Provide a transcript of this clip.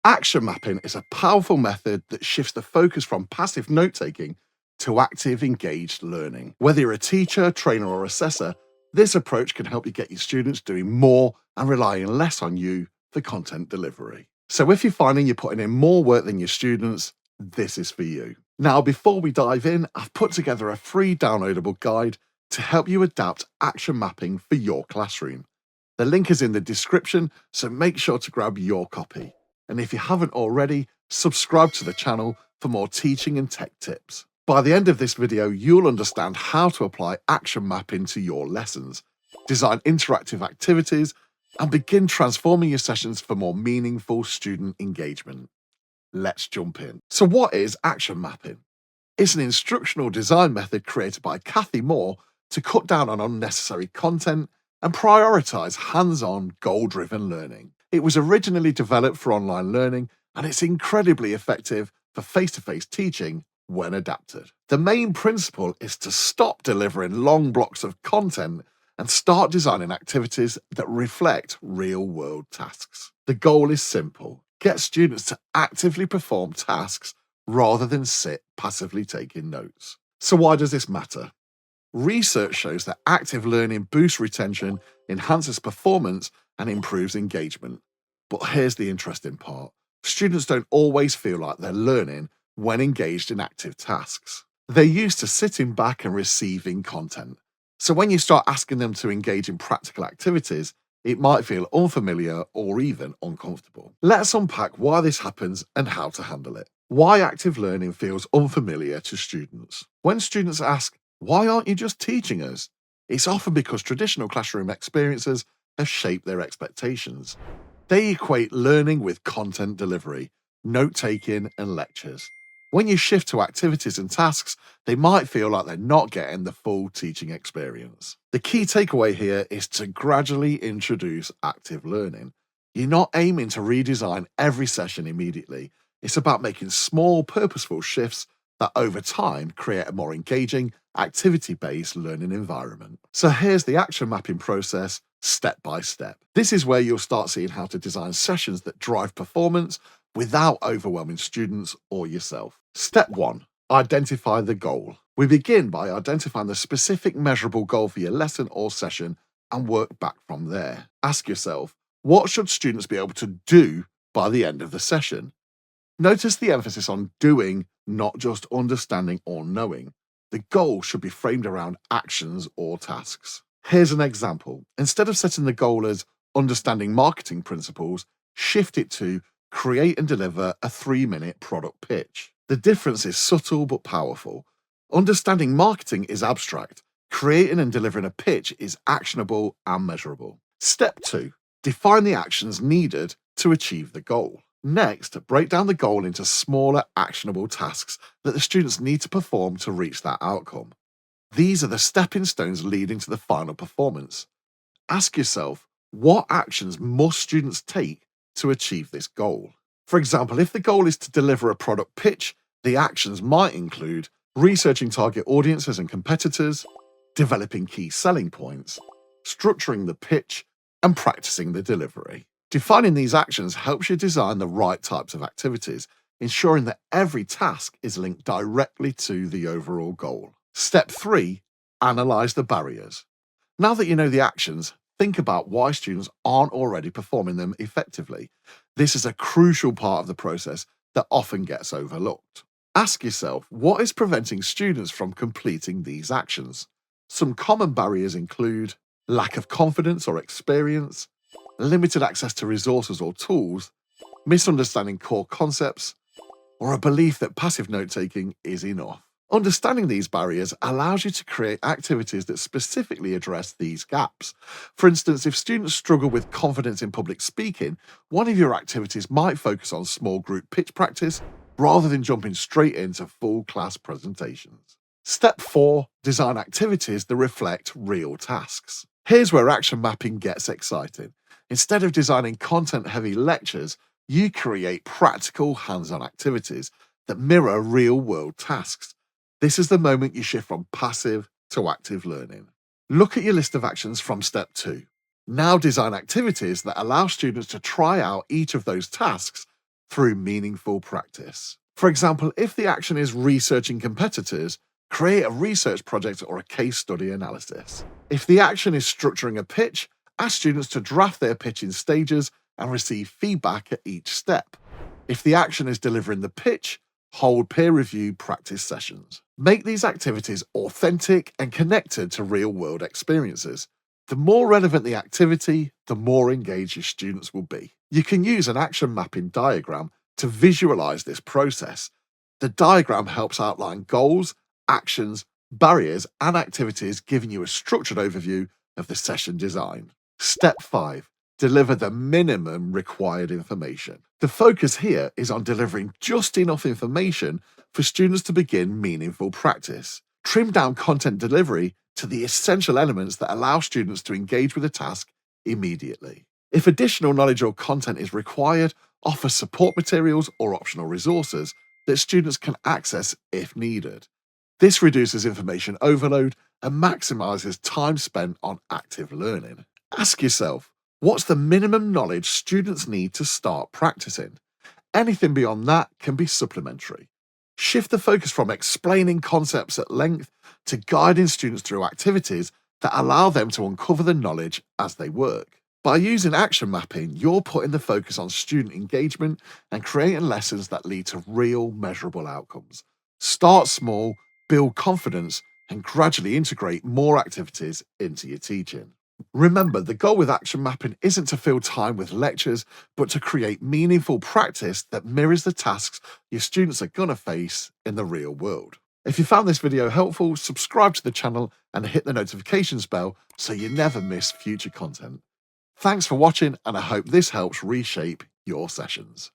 Action mapping is a powerful method that shifts the focus from passive note taking to active, engaged learning. Whether you're a teacher, trainer, or assessor, this approach can help you get your students doing more and relying less on you for content delivery. So, if you're finding you're putting in more work than your students, this is for you. Now, before we dive in, I've put together a free downloadable guide to help you adapt action mapping for your classroom. The link is in the description, so make sure to grab your copy. And if you haven't already, subscribe to the channel for more teaching and tech tips. By the end of this video, you'll understand how to apply action mapping to your lessons, design interactive activities, and begin transforming your sessions for more meaningful student engagement. Let's jump in. So what is action mapping? It's an instructional design method created by Cathy Moore to cut down on unnecessary content and prioritize hands-on, goal-driven learning. It was originally developed for online learning, and it's incredibly effective for face-to-face teaching when adapted. The main principle is to stop delivering long blocks of content and start designing activities that reflect real-world tasks. The goal is simple: get students to actively perform tasks rather than sit passively taking notes. So why does this matter? Research shows that active learning boosts retention, enhances performance, and improves engagement. But here's the interesting part: students don't always feel like they're learning when engaged in active tasks. They're used to sitting back and receiving content. So when you start asking them to engage in practical activities, it might feel unfamiliar or even uncomfortable. Let's unpack why this happens and how to handle it. Why active learning feels unfamiliar to students. When students ask, "Why aren't you just teaching us?" it's often because traditional classroom experiences have shaped their expectations. They equate learning with content delivery, note-taking, and lectures. When you shift to activities and tasks, they might feel like they're not getting the full teaching experience. The key takeaway here is to gradually introduce active learning. You're not aiming to redesign every session immediately. It's about making small, purposeful shifts that over time create a more engaging, activity-based learning environment. So here's the action mapping process, step by step. This is where you'll start seeing how to design sessions that drive performance without overwhelming students or yourself. Step 1. Identify the goal. We begin by identifying the specific measurable goal for your lesson or session and work back from there. Ask yourself, what should students be able to do by the end of the session? Notice the emphasis on doing, not just understanding or knowing. The goal should be framed around actions or tasks. Here's an example. Instead of setting the goal as understanding marketing principles, shift it to create and deliver a 3-minute product pitch. The difference is subtle but powerful. Understanding marketing is abstract. Creating and delivering a pitch is actionable and measurable. Step 2. Define the actions needed to achieve the goal. Next, break down the goal into smaller, actionable tasks that the students need to perform to reach that outcome. These are the stepping stones leading to the final performance. Ask yourself, what actions must students take to achieve this goal? For example, if the goal is to deliver a product pitch, the actions might include researching target audiences and competitors, developing key selling points, structuring the pitch, and practicing the delivery. Defining these actions helps you design the right types of activities, ensuring that every task is linked directly to the overall goal. Step 3. Analyze the barriers. Now that you know the actions, think about why students aren't already performing them effectively. This is a crucial part of the process that often gets overlooked. Ask yourself, what is preventing students from completing these actions? Some common barriers include lack of confidence or experience, limited access to resources or tools, misunderstanding core concepts, or a belief that passive note-taking is enough. Understanding these barriers allows you to create activities that specifically address these gaps. For instance, if students struggle with confidence in public speaking, one of your activities might focus on small group pitch practice rather than jumping straight into full class presentations. Step 4. Design activities that reflect real tasks. Here's where action mapping gets exciting. Instead of designing content-heavy lectures, you create practical hands-on activities that mirror real-world tasks. This is the moment you shift from passive to active learning. Look at your list of actions from step 2. Now design activities that allow students to try out each of those tasks through meaningful practice. For example, if the action is researching competitors, create a research project or a case study analysis. If the action is structuring a pitch, ask students to draft their pitch in stages and receive feedback at each step. If the action is delivering the pitch, hold peer-reviewed practice sessions. Make these activities authentic and connected to real-world experiences. The more relevant the activity, the more engaged your students will be. You can use an action mapping diagram to visualize this process. The diagram helps outline goals, actions, barriers, and activities, giving you a structured overview of the session design. Step 5. Deliver the minimum required information. The focus here is on delivering just enough information for students to begin meaningful practice. Trim down content delivery to the essential elements that allow students to engage with the task immediately. If additional knowledge or content is required, offer support materials or optional resources that students can access if needed. This reduces information overload and maximizes time spent on active learning. Ask yourself, what's the minimum knowledge students need to start practicing? Anything beyond that can be supplementary. Shift the focus from explaining concepts at length to guiding students through activities that allow them to uncover the knowledge as they work. By using action mapping, you're putting the focus on student engagement and creating lessons that lead to real, measurable outcomes. Start small, build confidence, and gradually integrate more activities into your teaching. Remember, the goal with action mapping isn't to fill time with lectures, but to create meaningful practice that mirrors the tasks your students are going to face in the real world. If you found this video helpful, subscribe to the channel and hit the notifications bell so you never miss future content. Thanks for watching, and I hope this helps reshape your sessions.